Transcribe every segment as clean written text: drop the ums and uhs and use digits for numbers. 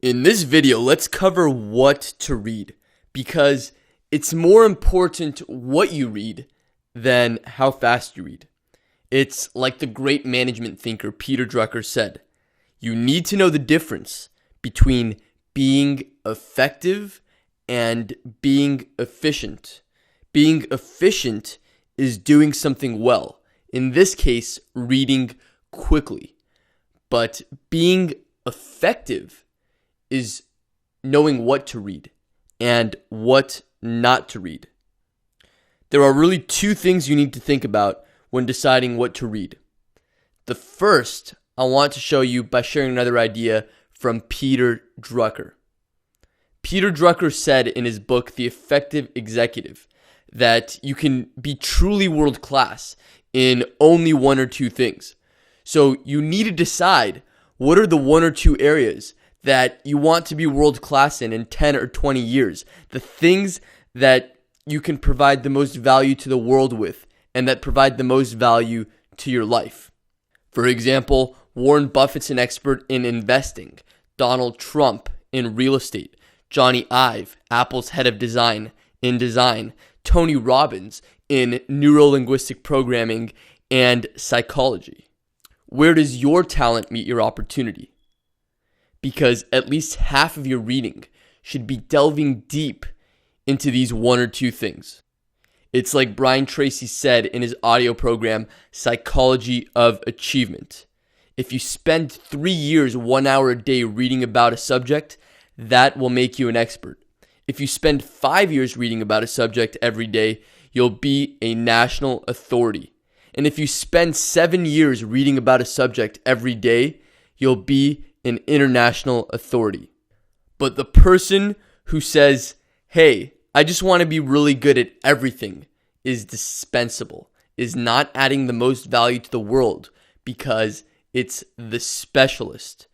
In this video, let's cover what to read, because it's more important what you read than how fast you read. It's like the great management thinker Peter Drucker said, you need to know the difference between being effective and being efficient. Being efficient is doing something well, in this case, reading quickly. But being effective is knowing what to read and what not to read. There are really two things you need to think about when deciding what to read. The first, I want to show you by sharing another idea from Peter Drucker. Peter Drucker said in his book, The Effective Executive, that you can be truly world class in only one or two things. So you need to decide what are the one or two areas that you want to be world class in 10 or 20 years. The things that you can provide the most value to the world with and that provide the most value to your life. For example, Warren Buffett's an expert in investing. Donald Trump in real estate. Johnny Ive, Apple's head of design, in design. Tony Robbins in neuro-linguistic programming and psychology. Where does your talent meet your opportunity? Because at least half of your reading should be delving deep into these one or two things. It's like Brian Tracy said in his audio program, Psychology of Achievement. If you spend 3 years, 1 hour a day reading about a subject, that will make you an expert. If you spend 5 years reading about a subject every day, you'll be a national authority. And if you spend 7 years reading about a subject every day, you'll be an international authority. But the person who says, hey, I just want to be really good at everything is dispensable, is not adding the most value to the world because it's the specialist.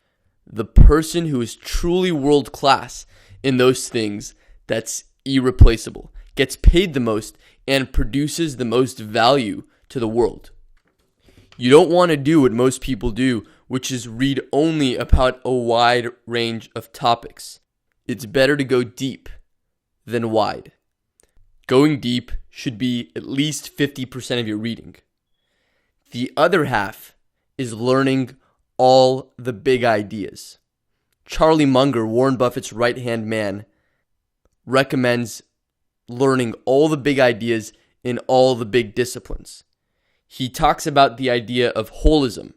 The person who is truly world class in those things that's irreplaceable, gets paid the most, and produces the most value to the world. You don't want to do what most people do, which is read only about a wide range of topics. It's better to go deep than wide. Going deep should be at least 50% of your reading. The other half is learning all the big ideas. Charlie Munger, Warren Buffett's right-hand man, recommends learning all the big ideas in all the big disciplines. He talks about the idea of holism,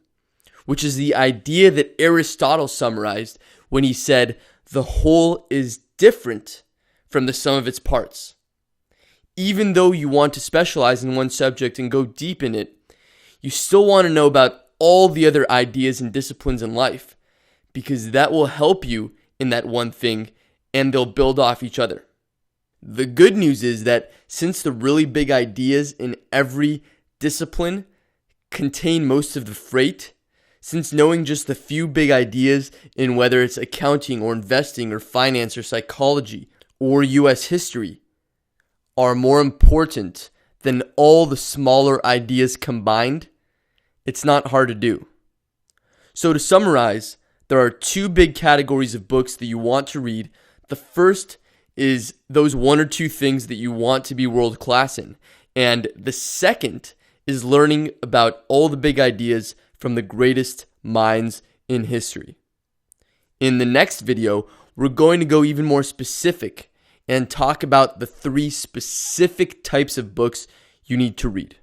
which is the idea that Aristotle summarized when he said, the whole is different from the sum of its parts. Even though you want to specialize in one subject and go deep in it, you still want to know about all the other ideas and disciplines in life, because that will help you in that one thing and they'll build off each other. The good news is that since the really big ideas in every discipline contain most of the freight, since knowing just the few big ideas in whether it's accounting or investing or finance or psychology or US history are more important than all the smaller ideas combined, it's not hard to do. So to summarize, there are two big categories of books that you want to read. The first is those one or two things that you want to be world class in. And the second is learning about all the big ideas from the greatest minds in history. In the next video, we're going to go even more specific and talk about the 3 specific types of books you need to read.